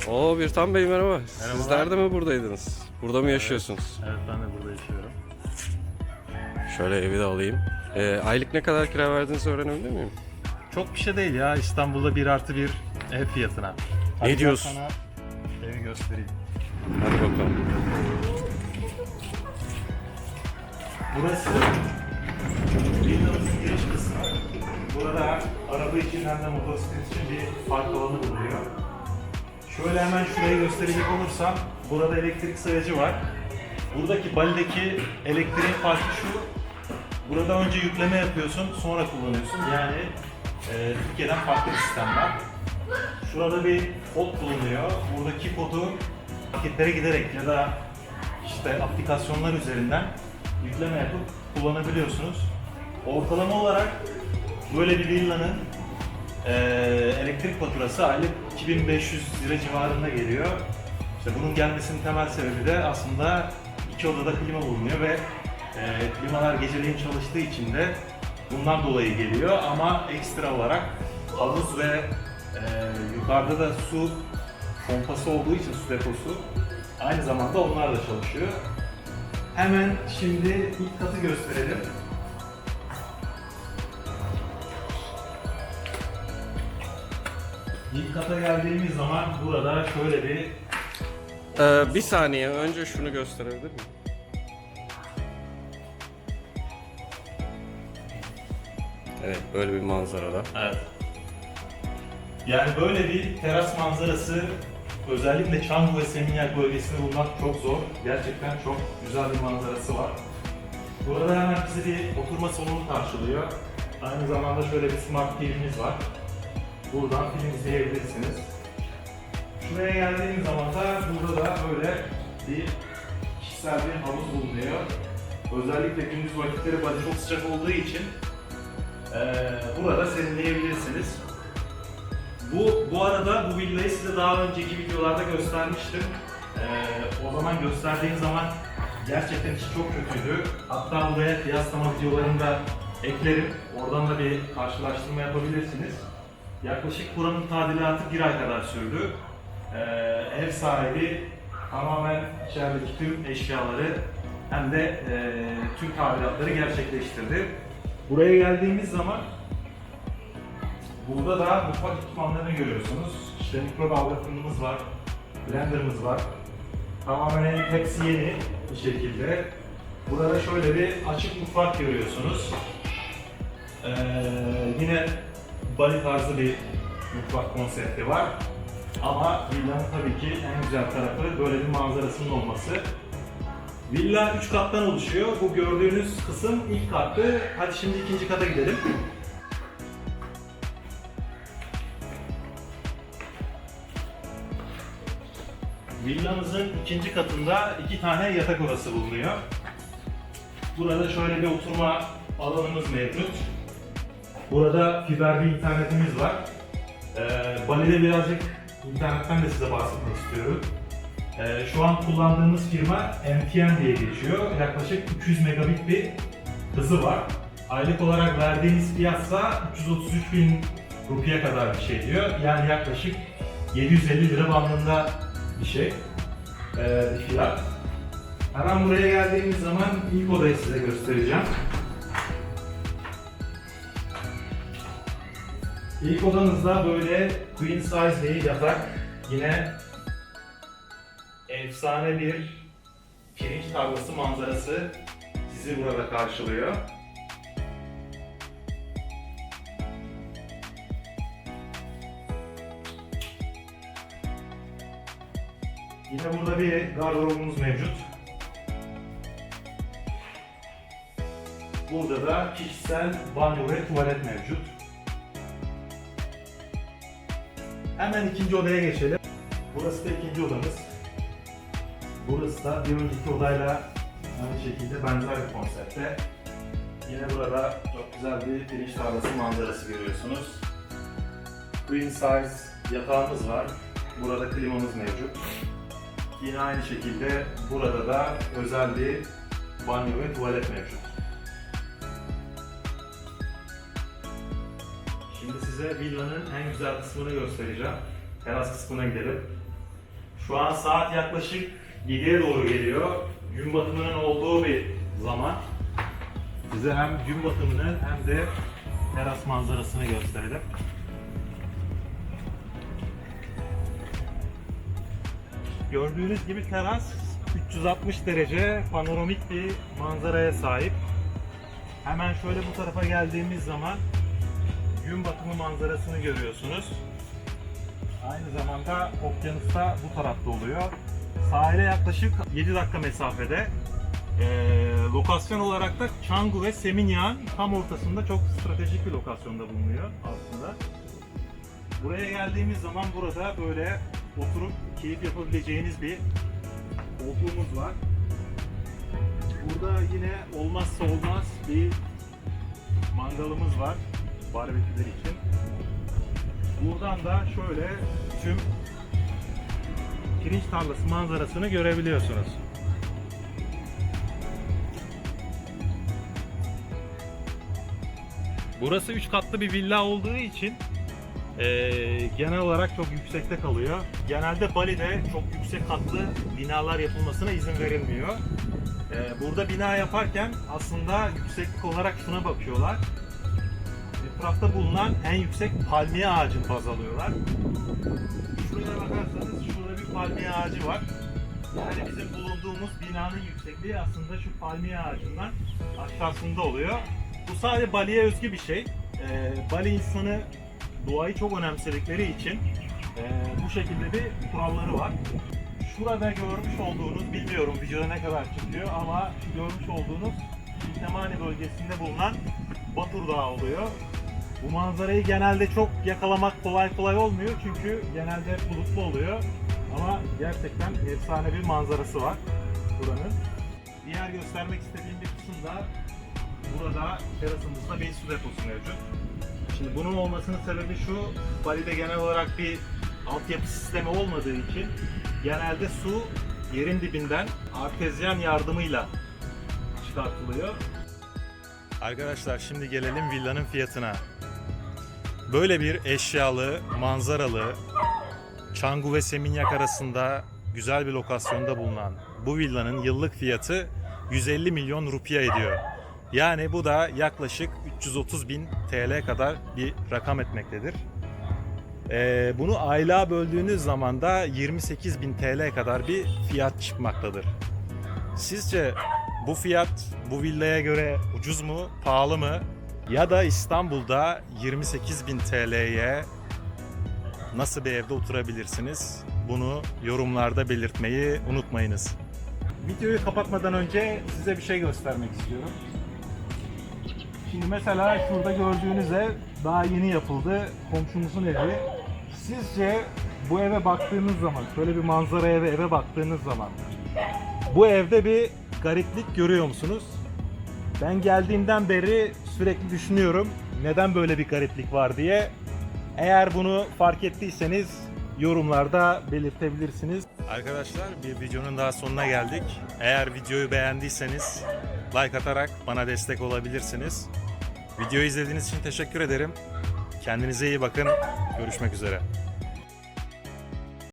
Oo Birtan Bey merhaba. Merhabalar. Sizler de mi buradaydınız? Burada mı yaşıyorsunuz? Evet, ben de burada yaşıyorum. Şöyle evi de alayım. Aylık ne kadar kira verdiğinizi öğrenebilir miyim? Çok bir şey değil ya, İstanbul'da 1+1 ev fiyatına. Hadi gel diyorsun? sana evi göstereyim. Hadi bakalım. Burası villamızın giriş kısmı. Burada araba için hem de motosiklet için bir park alanı bulunuyor. Şöyle hemen şurayı gösterecek olursam, burada elektrik sayacı var. Buradaki balideki elektriğin farkı şu, burada önce yükleme yapıyorsun, sonra kullanıyorsun. Yani Türkiye'den farklı bir sistem var. Şurada bir kod bulunuyor. Buradaki kodu paketlere giderek ya da işte aplikasyonlar üzerinden yükleme yapıp kullanabiliyorsunuz. Ortalama olarak böyle bir villanın elektrik faturası aylık 2500 lira civarında geliyor. İşte bunun gelmesinin temel sebebi de aslında 2 odada klima bulunuyor ve klimalar geceleyin çalıştığı için de bundan dolayı geliyor. Ama ekstra olarak havuz ve yukarıda da su pompası olduğu için su deposu aynı zamanda onlar da çalışıyor. Hemen şimdi ilk katı gösterelim. İlk kata geldiğimiz zaman burada şöyle bir Bir saniye önce şunu gösterebilir miyim? Evet böyle bir manzarada. evet. Yani böyle bir teras manzarası özellikle Çamlı ve Seminyer bölgesinde bulmak çok zor. Gerçekten çok güzel bir manzarası var. Burada hemen bizi bir oturma salonu karşılıyor. Aynı zamanda şöyle bir smart TV'miz var. Buradan film izleyebilirsiniz. Şuraya geldiğimiz zaman da burada da böyle bir kişisel bir havuz bulunuyor. Özellikle gündüz vakitleri body çok sıcak olduğu için burada serinleyebilirsiniz. Bu arada bu villayı size daha önceki videolarda göstermiştim. O zaman gösterdiğim zaman gerçekten içi çok kötüydü. Hatta buraya kıyaslama videolarını da eklerim. Oradan da bir karşılaştırma yapabilirsiniz. Yaklaşık buranın tadilatı 1 ay kadar sürdü. Ev sahibi tamamen içerideki tüm eşyaları hem de tüm tadilatları gerçekleştirdi. Buraya geldiğimiz zaman burada da mutfak ekipmanlarını görüyorsunuz. İşte mikrodalga fırınımız var, blenderımız var. Tamamen hepsi yeni bir şekilde. Burada şöyle bir açık mutfak görüyorsunuz. Yine Bali tarzı bir mutfak konsepti var. Ama villanın tabii ki en güzel tarafı böyle bir manzarasının olması. Villa 3 kattan oluşuyor. Bu gördüğünüz kısım ilk kattı. Hadi şimdi ikinci kata gidelim. Villamızın ikinci katında 2 tane yatak odası bulunuyor. Burada şöyle bir oturma alanımız mevcut. Burada fiber bir internetimiz var. Bali'de birazcık internetten de size bahsetmek istiyorum. Şu an kullandığımız firma MTN diye geçiyor. Yaklaşık 300 megabit bir hızı var. Aylık olarak verdiğiniz fiyatsa 333.000 rupiye kadar bir şey diyor. Yani yaklaşık 750 lira bandında bir şey, bir fiyat. Hemen buraya geldiğimiz zaman ilk odayı size göstereceğim. İlk odanızda böyle queen size bir yatak, yine efsane bir pirinç tarlası manzarası sizi burada karşılıyor. Yine burada bir gardırobumuz mevcut. Burada da kişisel banyo ve tuvalet mevcut. Hemen ikinci odaya geçelim. Burası da ikinci odamız. Burası da bir önceki odayla aynı şekilde benzer bir konsepte. Yine burada çok güzel bir pirinç tarlası manzarası görüyorsunuz. Queen size yatağımız var. Burada klimamız mevcut. Yine aynı şekilde burada da özel bir banyo ve tuvalet mevcut. Şimdi size villanın en güzel kısmını göstereceğim. Teras kısmına gidelim. Şu an saat yaklaşık 7'ye doğru geliyor. Gün batımının olduğu bir zaman. Size hem gün batımını hem de teras manzarasını gösterelim. Gördüğünüz gibi teras 360 derece panoramik bir manzaraya sahip. Hemen şöyle bu tarafa geldiğimiz zaman gün batımı manzarasını görüyorsunuz. Aynı zamanda okyanus da bu tarafta oluyor. Sahile yaklaşık 7 dakika mesafede. Lokasyon olarak da Canggu ve Seminyak tam ortasında çok stratejik bir lokasyonda bulunuyor aslında. Buraya geldiğimiz zaman burada böyle oturup keyif yapabileceğiniz bir koltuğumuz var. Burada yine olmazsa olmaz bir mangalımız var barbeküler için. Buradan da şöyle tüm pirinç tarlası manzarasını görebiliyorsunuz. Burası 3 katlı bir villa olduğu için genel olarak çok yüksekte kalıyor. Genelde Bali'de çok yüksek katlı binalar yapılmasına izin verilmiyor. Burada bina yaparken aslında yükseklik olarak şuna bakıyorlar. Etrafta bulunan en yüksek palmiye ağacını baz alıyorlar. Şuraya bakarsanız şurada bir palmiye ağacı var. Yani bizim bulunduğumuz binanın yüksekliği aslında şu palmiye ağacından aşağısında oluyor. Bu sadece Bali'ye özgü bir şey. Bali insanı doğayı çok önemsedikleri için bu şekilde bir kuralları var. Şurada görmüş olduğunuz, bilmiyorum videoda ne kadar çıkıyor ama şu görmüş olduğunuz Kintamani bölgesinde bulunan Batur Dağı oluyor. Bu manzarayı genelde çok yakalamak kolay olmuyor çünkü genelde hep bulutlu oluyor. Ama gerçekten efsane bir manzarası var buranın. Diğer göstermek istediğim bir kısım da burada terasımızda bir su deposu mevcut. Şimdi bunun olmasının sebebi şu, Bali'de genel olarak bir altyapı sistemi olmadığı için genelde su yerin dibinden artezyen yardımıyla çıkartılıyor. Arkadaşlar şimdi gelelim villanın fiyatına. Böyle bir eşyalı, manzaralı, Canggu ve Seminyak arasında güzel bir lokasyonda bulunan bu villanın yıllık fiyatı 150 milyon rupiye ediyor. Yani bu da yaklaşık 330 bin TL kadar bir rakam etmektedir. Bunu aylığa böldüğünüz zaman da 28 bin TL kadar bir fiyat çıkmaktadır. Sizce bu fiyat bu villaya göre ucuz mu, pahalı mı? Ya da İstanbul'da 28 bin TL'ye nasıl bir evde oturabilirsiniz? Bunu yorumlarda belirtmeyi unutmayınız. Videoyu kapatmadan önce size bir şey göstermek istiyorum. Şimdi mesela şurada gördüğünüz ev daha yeni yapıldı. Komşumuzun evi. Sizce bu eve baktığınız zaman, şöyle bir manzaraya ve eve baktığınız zaman bu evde bir gariplik görüyor musunuz? Ben geldiğimden beri sürekli düşünüyorum neden böyle bir gariplik var diye. Eğer bunu fark ettiyseniz yorumlarda belirtebilirsiniz. Arkadaşlar bir videonun daha sonuna geldik. Eğer videoyu beğendiyseniz like atarak bana destek olabilirsiniz. Videoyu izlediğiniz için teşekkür ederim. Kendinize iyi bakın. Görüşmek üzere.